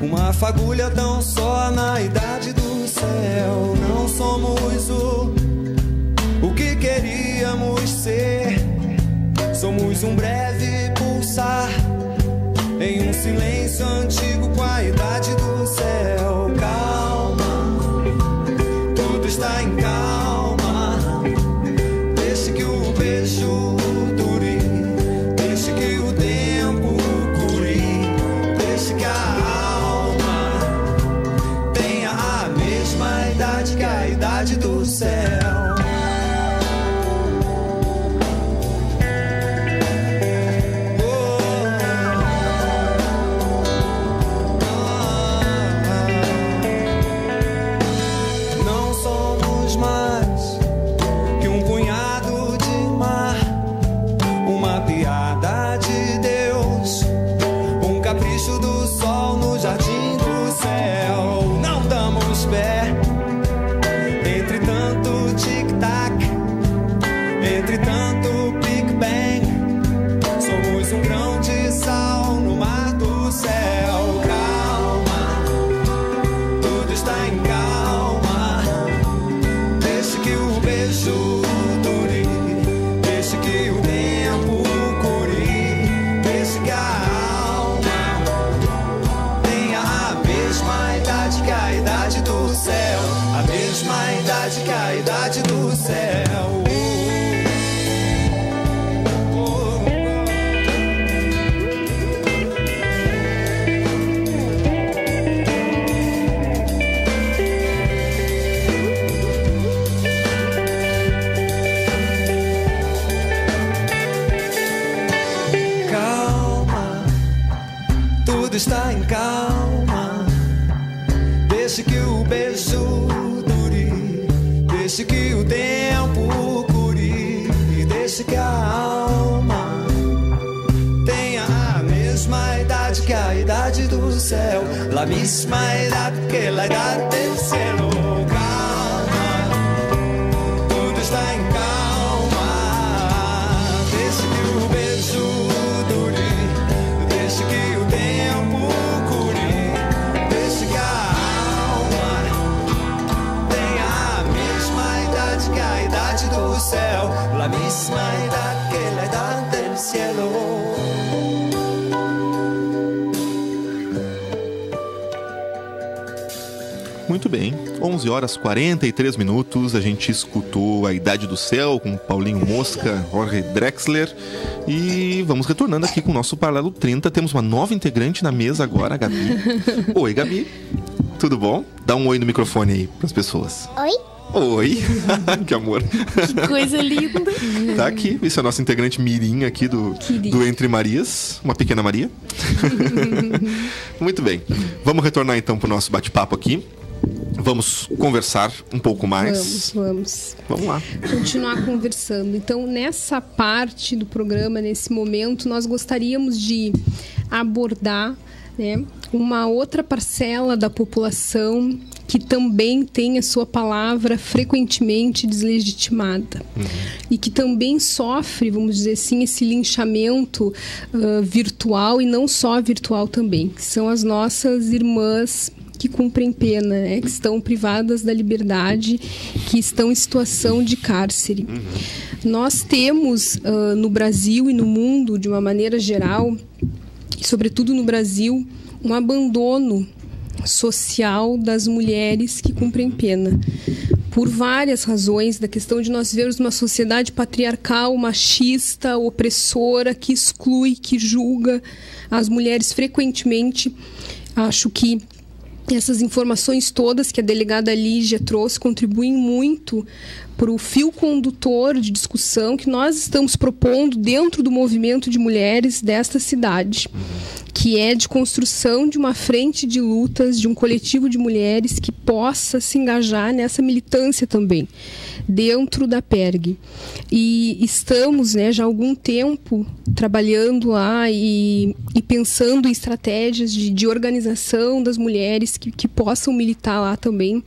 Uma fagulha tão só na idade do céu. Não somos o que queríamos ser. Somos um breve pulsar em um silêncio antigo com a idade do céu. Calma, tudo está em calma. Deixe que o beijo dure, deixe que o tempo cure, deixe que a alma tenha a mesma idade que a idade do céu. Que a idade do céu. Calma, tudo está em calma. Deixe que o beijo, deixe que o tempo cure, deixe que a alma tenha a mesma idade que a idade do céu, la misma edad que la edad del cielo. Calma, tudo está em calma. Deixe que o beijo dure, deixe que o tempo cure, deixe que a que a idade do céu, la misma edad que la edad del cielo. Muito bem, 11 horas 43 minutos, a gente escutou A Idade do Céu com Paulinho Mosca, Jorge Drexler, e vamos retornando aqui com o nosso Paralelo 30. Temos uma nova integrante na mesa agora, a Gabi. Oi, Gabi, tudo bom? Dá um oi no microfone aí para as pessoas. Oi. Oi, que amor. Que coisa linda. Tá aqui, esse é o nosso integrante mirim aqui do Entre Marias, uma pequena Maria. Muito bem, vamos retornar então para o nosso bate-papo aqui. Vamos conversar um pouco mais. Vamos. Vamos lá. Continuar conversando. Então, nessa parte do programa, nesse momento, nós gostaríamos de abordar, né, uma outra parcela da população que também tem a sua palavra frequentemente deslegitimada. E que também sofre, vamos dizer assim, esse linchamento virtual, e não só virtual também, que são as nossas irmãs que cumprem pena, né, que estão privadas da liberdade, que estão em situação de cárcere. Nós temos no Brasil e no mundo, de uma maneira geral, e sobretudo no Brasil, um abandono social das mulheres que cumprem pena, por várias razões, da questão de nós vermos uma sociedade patriarcal, machista, opressora, que exclui, que julga as mulheres frequentemente. Acho que essas informações todas que a delegada Lígia trouxe contribuem muito para o fio condutor de discussão que nós estamos propondo dentro do movimento de mulheres desta cidade, que é de construção de uma frente de lutas, de um coletivo de mulheres que possa se engajar nessa militância também, dentro da PERG. E estamos, né, já há algum tempo trabalhando lá e pensando em estratégias de organização das mulheres que possam militar lá também.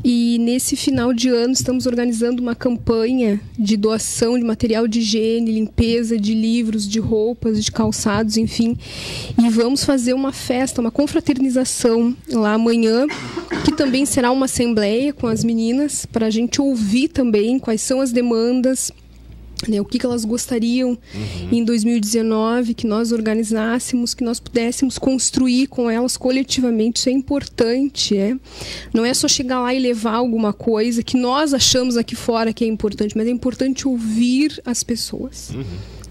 E nesse final de ano estamos organizando uma campanha de doação de material de higiene, limpeza, de livros, de roupas, de calçados, enfim. E vamos fazer uma festa, uma confraternização lá amanhã, que também será uma assembleia com as meninas, para a gente ouvir também quais são as demandas, né, o que elas gostariam em 2019, que nós organizássemos, que nós pudéssemos construir com elas coletivamente. Isso é importante, não é só chegar lá e levar alguma coisa que nós achamos aqui fora que é importante, mas é importante ouvir as pessoas.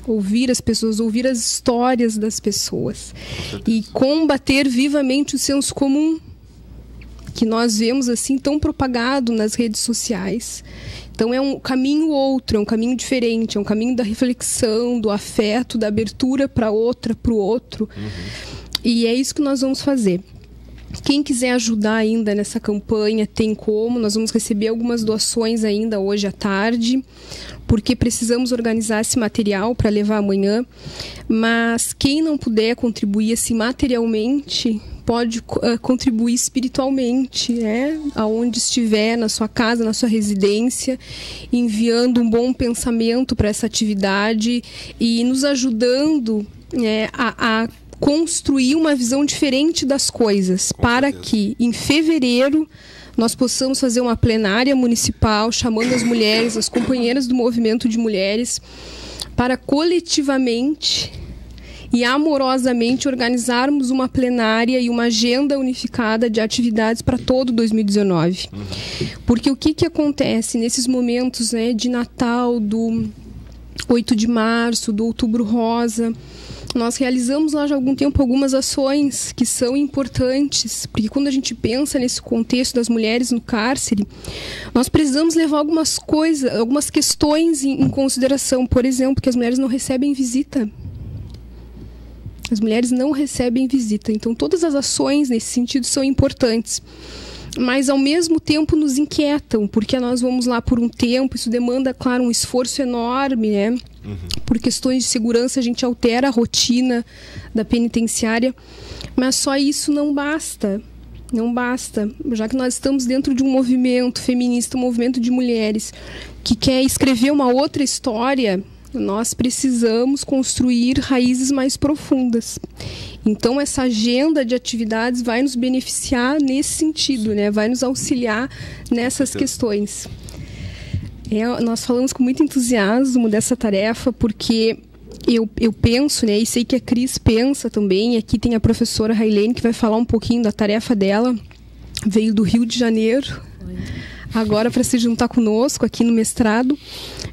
Ouvir as pessoas, ouvir as histórias das pessoas e combater vivamente o senso comum que nós vemos assim tão propagado nas redes sociais. Então é um caminho outro, é um caminho diferente, é um caminho da reflexão, do afeto, da abertura para outra, para o outro. E é isso que nós vamos fazer. Quem quiser ajudar ainda nessa campanha, tem como. Nós vamos receber algumas doações ainda hoje à tarde, porque precisamos organizar esse material para levar amanhã. Mas quem não puder contribuir assim materialmente, pode contribuir espiritualmente, aonde estiver, na sua casa, na sua residência, enviando um bom pensamento para essa atividade e nos ajudando a construir uma visão diferente das coisas, para que em fevereiro nós possamos fazer uma plenária municipal chamando as mulheres, as companheiras do movimento de mulheres, para coletivamente e amorosamente organizarmos uma plenária e uma agenda unificada de atividades para todo 2019. Porque o que acontece nesses momentos, de Natal, do 8 de março, do Outubro Rosa? Nós realizamos lá já há algum tempo algumas ações que são importantes, porque quando a gente pensa nesse contexto das mulheres no cárcere, nós precisamos levar algumas coisas, algumas questões em consideração. Por exemplo, que as mulheres não recebem visita. As mulheres não recebem visita. Então, todas as ações nesse sentido são importantes. Mas, ao mesmo tempo, nos inquietam, porque nós vamos lá por um tempo, isso demanda, claro, um esforço enorme, Por questões de segurança, a gente altera a rotina da penitenciária, mas só isso não basta. Não basta, já que nós estamos dentro de um movimento feminista, um movimento de mulheres, que quer escrever uma outra história, nós precisamos construir raízes mais profundas. Então, essa agenda de atividades vai nos beneficiar nesse sentido, vai nos auxiliar nessas questões. Nós falamos com muito entusiasmo dessa tarefa, porque eu penso, e sei que a Cris pensa também, e aqui tem a professora Railene, que vai falar um pouquinho da tarefa dela, veio do Rio de Janeiro, agora para se juntar conosco aqui no mestrado.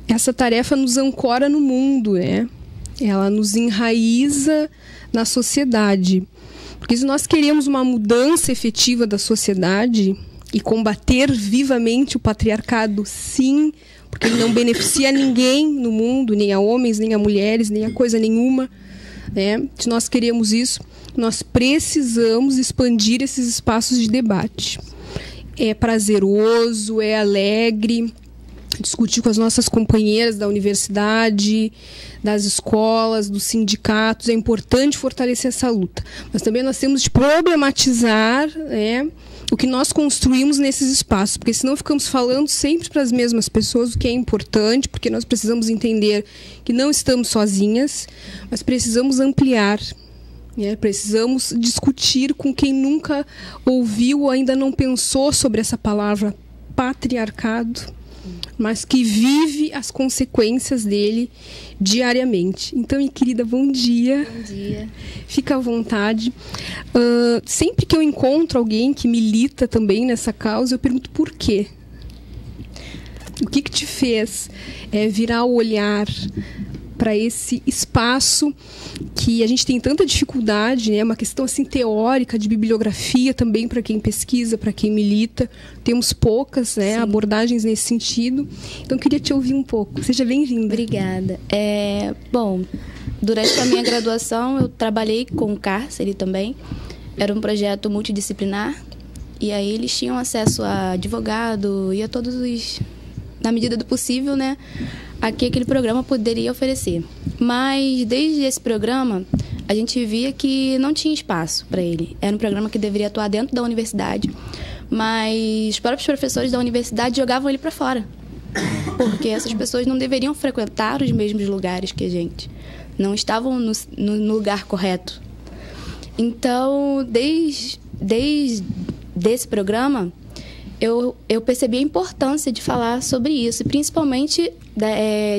Essa tarefa nos ancora no mundo, Ela nos enraiza na sociedade. Porque se nós queremos uma mudança efetiva da sociedade e combater vivamente o patriarcado, sim, porque ele não beneficia ninguém no mundo, nem a homens, nem a mulheres, nem a coisa nenhuma, Se nós queremos isso, nós precisamos expandir esses espaços de debate. É prazeroso, é alegre discutir com as nossas companheiras da universidade, das escolas, dos sindicatos. É importante fortalecer essa luta. Mas também nós temos de problematizar o que nós construímos nesses espaços, porque senão ficamos falando sempre para as mesmas pessoas, o que é importante, porque nós precisamos entender que não estamos sozinhas, mas precisamos ampliar. Precisamos discutir com quem nunca ouviu ou ainda não pensou sobre essa palavra patriarcado, mas que vive as consequências dele diariamente. Então, minha querida, bom dia. Bom dia. Fica à vontade. Sempre que eu encontro alguém que milita também nessa causa, eu pergunto por quê. O que te fez virar o olhar para esse espaço que a gente tem tanta dificuldade, uma questão assim teórica, de bibliografia também para quem pesquisa, para quem milita. Temos poucas abordagens nesse sentido. Então, eu queria te ouvir um pouco. Seja bem-vinda. Obrigada. Bom, durante a minha graduação, eu trabalhei com o cárcere também. Era um projeto multidisciplinar. E aí eles tinham acesso a advogado e a todos os... na medida do possível, aqui aquele programa poderia oferecer. Mas, desde esse programa, a gente via que não tinha espaço para ele. Era um programa que deveria atuar dentro da universidade, mas os próprios professores da universidade jogavam ele para fora, porque essas pessoas não deveriam frequentar os mesmos lugares que a gente, não estavam no lugar correto. Então, desde esse programa, eu percebi a importância de falar sobre isso, e principalmente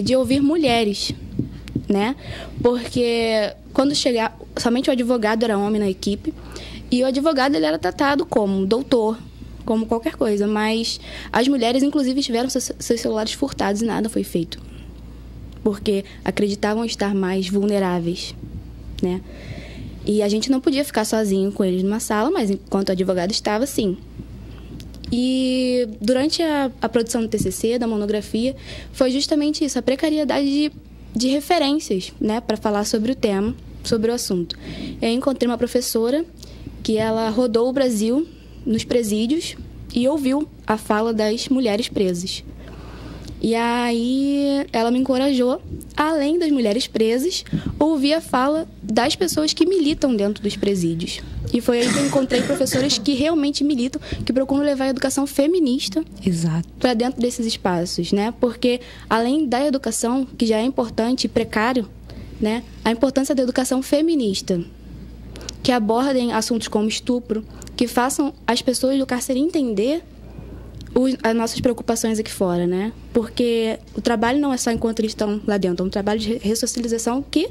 de ouvir mulheres, né? Porque quando chegar, somente o advogado era homem na equipe, e o advogado ele era tratado como um doutor, como qualquer coisa, mas as mulheres, inclusive, tiveram seus celulares furtados e nada foi feito, porque acreditavam estar mais vulneráveis, né? E a gente não podia ficar sozinho com eles numa sala, mas enquanto o advogado estava, sim. E durante a produção do TCC, da monografia, foi justamente isso, a precariedade de referências, né, para falar sobre o tema, sobre o assunto. Eu encontrei uma professora que ela rodou o Brasil nos presídios e ouviu a fala das mulheres presas. E aí ela me encorajou, além das mulheres presas, ouvir a fala das pessoas que militam dentro dos presídios. E foi aí que eu encontrei professoras que realmente militam, que procuram levar a educação feminista para dentro desses espaços, né? Porque além da educação, que já é importante e precário, né? A importância da educação feminista, que abordem assuntos como estupro, que façam as pessoas do cárcere entender as nossas preocupações aqui fora, né? Porque o trabalho não é só enquanto eles estão lá dentro, é um trabalho de ressocialização que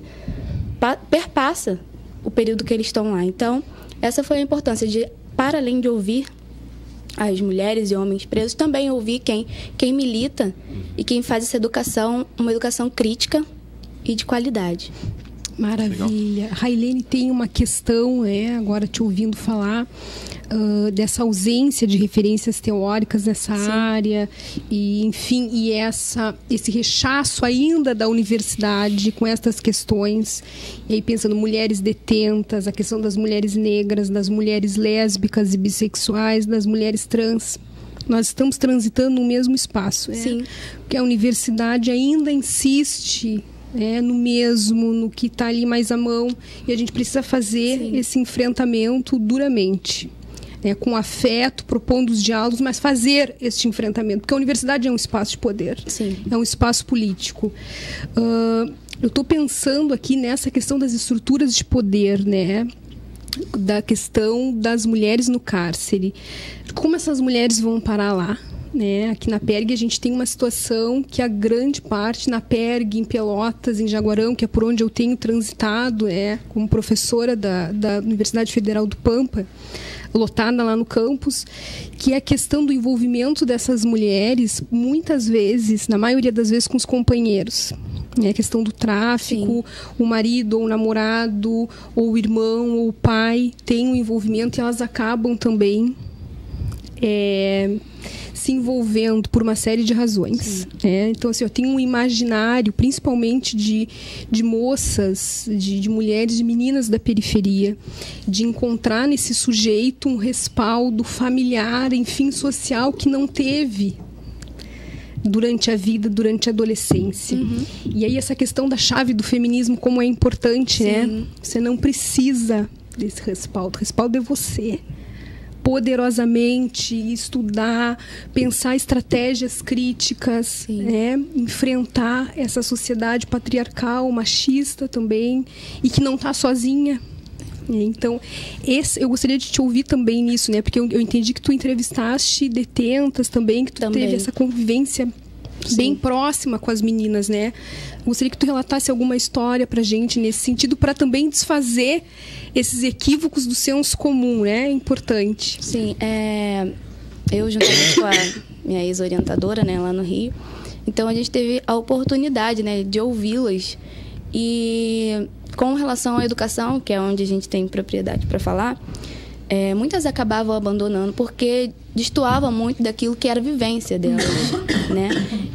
perpassa o período que eles estão lá. Então, essa foi a importância de, para além de ouvir as mulheres e homens presos, também ouvir quem milita e quem faz essa educação, uma educação crítica e de qualidade. Maravilha. Railene, tem uma questão, agora te ouvindo falar, dessa ausência de referências teóricas nessa Sim. área, e enfim, e esse rechaço ainda da universidade com estas questões, e aí pensando mulheres detentas, a questão das mulheres negras, das mulheres lésbicas e bissexuais, das mulheres trans. Nós estamos transitando no mesmo espaço, Sim. Porque a universidade ainda insiste no mesmo, no que está ali mais à mão, e a gente precisa fazer Sim. esse enfrentamento duramente, com afeto, propondo os diálogos, mas fazer este enfrentamento, porque a universidade é um espaço de poder, Sim. é um espaço político. Eu estou pensando aqui nessa questão das estruturas de poder, da questão das mulheres no cárcere. Como essas mulheres vão parar lá? Aqui na PERG a gente tem uma situação que a grande parte na PERG, em Pelotas, em Jaguarão, que é por onde eu tenho transitado, como professora da Universidade Federal do Pampa, lotada lá no campus, que é a questão do envolvimento dessas mulheres, muitas vezes, na maioria das vezes, com os companheiros. A questão do tráfico, Sim. o marido ou o namorado, ou o irmão ou o pai tem um envolvimento, e elas acabam também se envolvendo por uma série de razões. Então, assim, eu tenho um imaginário, principalmente de moças, de mulheres, de meninas da periferia, de encontrar nesse sujeito um respaldo familiar, enfim, social, que não teve durante a vida, durante a adolescência. Uhum. E aí essa questão da chave do feminismo, como é importante, Sim. Você não precisa desse respaldo. O respaldo é você. Poderosamente estudar, pensar estratégias críticas, enfrentar essa sociedade patriarcal, machista também, e que não está sozinha. Então, eu gostaria de te ouvir também nisso, porque eu entendi que tu entrevistaste detentas também, que tu teve essa convivência Sim. bem próxima com as meninas, Gostaria que tu relatasse alguma história pra gente nesse sentido, para também desfazer esses equívocos do senso comum, É importante. Sim, eu juntamente com a minha ex-orientadora, lá no Rio, então a gente teve a oportunidade, de ouvi-las. E com relação à educação, que é onde a gente tem propriedade para falar, muitas acabavam abandonando porque destoavam muito daquilo que era a vivência delas,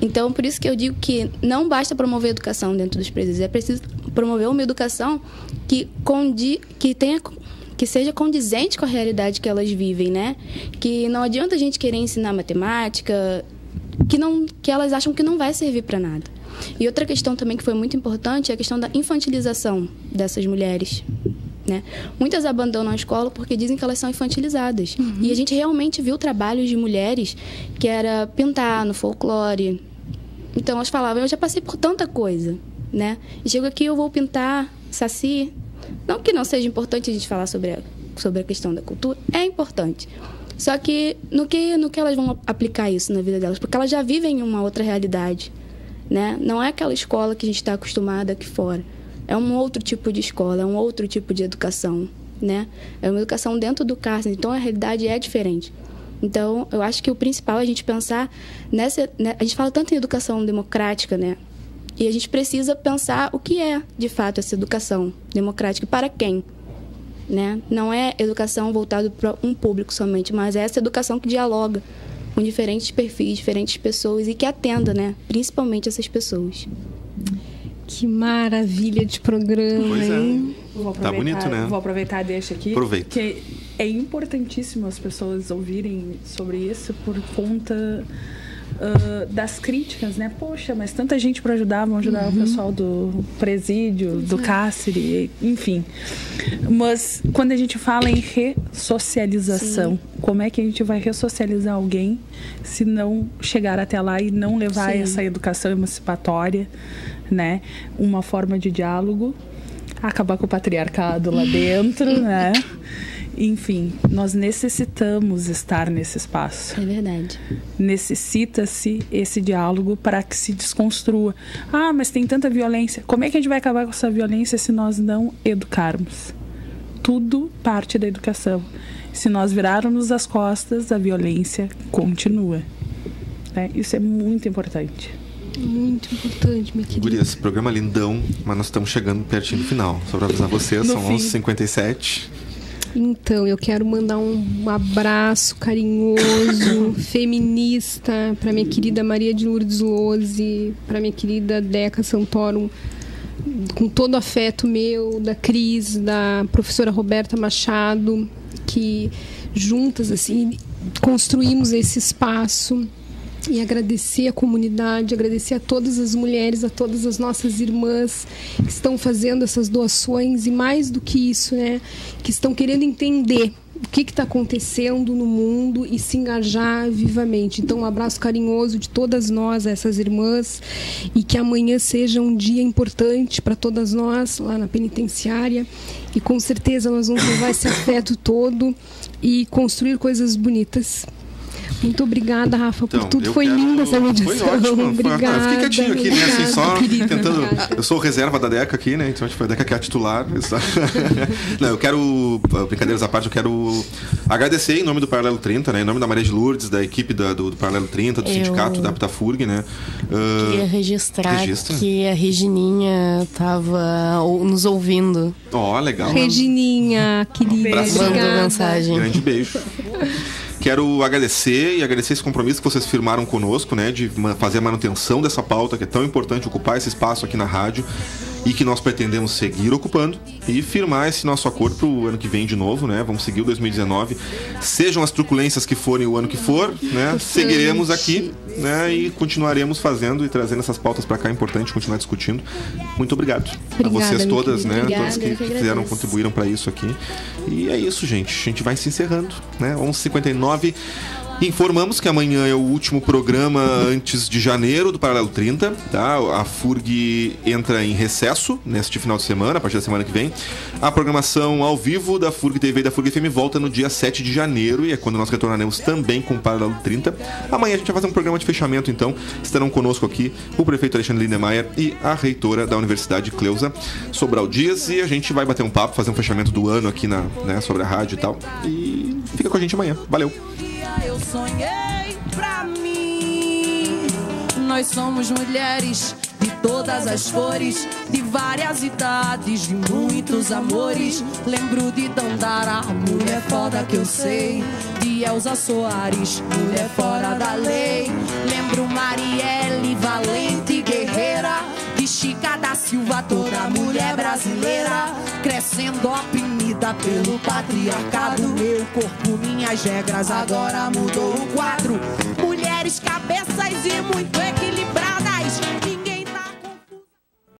Então, por isso que eu digo que não basta promover a educação dentro dos presídios, é preciso promover uma educação que seja condizente com a realidade que elas vivem, Que não adianta a gente querer ensinar matemática, que elas acham que não vai servir para nada. E outra questão também que foi muito importante é a questão da infantilização dessas mulheres, né? Muitas abandonam a escola porque dizem que elas são infantilizadas. E a gente realmente viu trabalhos de mulheres que era pintar no folclore. Então elas falavam, eu já passei por tanta coisa, né? E chego aqui, eu vou pintar saci. Não que não seja importante a gente falar sobre a questão da cultura, é importante. Só que no que elas vão aplicar isso na vida delas? Porque elas já vivem uma outra realidade, né? Não é aquela escola que a gente está acostumada aqui fora. É um outro tipo de escola, é um outro tipo de educação, né? É uma educação dentro do cárcere, então a realidade é diferente. Então, eu acho que o principal é a gente pensar nessa... Né? A gente fala tanto em educação democrática, né? E a gente precisa pensar o que é, de fato, essa educação democrática e para quem, né? Não é educação voltada para um público somente, mas é essa educação que dialoga com diferentes perfis, diferentes pessoas e que atenda, né? Principalmente essas pessoas. Que maravilha de programa, hein? Tá bonito, né? Vou aproveitar e deixar aqui. Aproveita. Que é importantíssimo as pessoas ouvirem sobre isso por conta das críticas, né? Poxa, mas tanta gente para ajudar, vão ajudar o pessoal do presídio, do cárcere, enfim. Mas quando a gente fala em ressocialização, como é que a gente vai ressocializar alguém se não chegar até lá e não levar essa educação emancipatória, né? Uma forma de diálogo, acabar com o patriarcado lá dentro, né? Enfim, nós necessitamos estar nesse espaço. É verdade. Necessita-se esse diálogo para que se desconstrua. Ah, mas tem tanta violência. Como é que a gente vai acabar com essa violência se nós não educarmos? Tudo parte da educação. Se nós virarmos as costas, a violência continua. Né? Isso é muito importante. Muito importante, minha querida. Gurias, programa lindão, mas nós estamos chegando pertinho do final. Só para avisar vocês, são 11h57. Então, eu quero mandar um abraço carinhoso, feminista, para minha querida Maria de Lourdes Lose, para minha querida Deca Santoro, com todo o afeto meu, da Cris, da professora Roberta Machado, que juntas, assim, construímos esse espaço. E agradecer a comunidade, agradecer a todas as mulheres, a todas as nossas irmãs que estão fazendo essas doações e mais do que isso, né, que estão querendo entender o que está acontecendo no mundo e se engajar vivamente. Então, um abraço carinhoso de todas nós, essas irmãs, e que amanhã seja um dia importante para todas nós lá na penitenciária. E com certeza nós vamos levar esse afeto todo e construir coisas bonitas. Muito obrigada, Rafa, por tudo. Foi linda essa mediação. Foi ótimo. Obrigada. Eu fiquei quietinho aqui, né? Assim, só tentando. Obrigada. Eu sou o reserva da Deca aqui, né? Então, tipo, a Deca que é a titular. Não, eu quero. Brincadeiras à parte, eu quero agradecer em nome do Paralelo 30, né? Em nome da Maria de Lourdes, da equipe do Paralelo 30, do sindicato da Aptafurg, né? Queria registrar que a Regininha estava nos ouvindo. Ó, legal. Regininha, querida. Mandou mensagem. Grande beijo. Quero agradecer esse compromisso que vocês firmaram conosco, né, de fazer a manutenção dessa pauta que é tão importante, ocupar esse espaço aqui na rádio e que nós pretendemos seguir ocupando e firmar esse nosso acordo para o ano que vem de novo, né? Vamos seguir o 2019. Sejam as truculências que forem o ano que for, né? Seguiremos aqui, né? E continuaremos fazendo e trazendo essas pautas para cá. É importante continuar discutindo. Muito obrigado a vocês todas, né? Obrigada, todas que fizeram, contribuíram para isso aqui. E é isso, gente. A gente vai se encerrando, né? 11h59. Informamos que amanhã é o último programa antes de janeiro do Paralelo 30, tá? A FURG entra em recesso neste final de semana, a partir da semana que vem. A programação ao vivo da FURG TV e da FURG FM volta no dia 7 de janeiro e é quando nós retornaremos também com o Paralelo 30. Amanhã a gente vai fazer um programa de fechamento, então. Estarão conosco aqui o prefeito Alexandre Lindemeyer e a reitora da Universidade, Cleusa Sobral Dias, e a gente vai bater um papo, fazer um fechamento do ano aqui né, sobre a rádio e tal. E fica com a gente amanhã. Valeu! Eu sonhei pra mim. Nós somos mulheres de todas as cores, de várias idades, de muitos amores. Lembro de Dandara, mulher foda que eu sei, de Elza Soares, mulher fora da lei. Lembro Marielle, valente guerreira, de Chica da Silva, toda mulher brasileira, crescendo oprimida pelo patriarcado. Meu corpo, minhas regras, agora mudou o quadro. Mulheres, cabeças e muito equilibradas,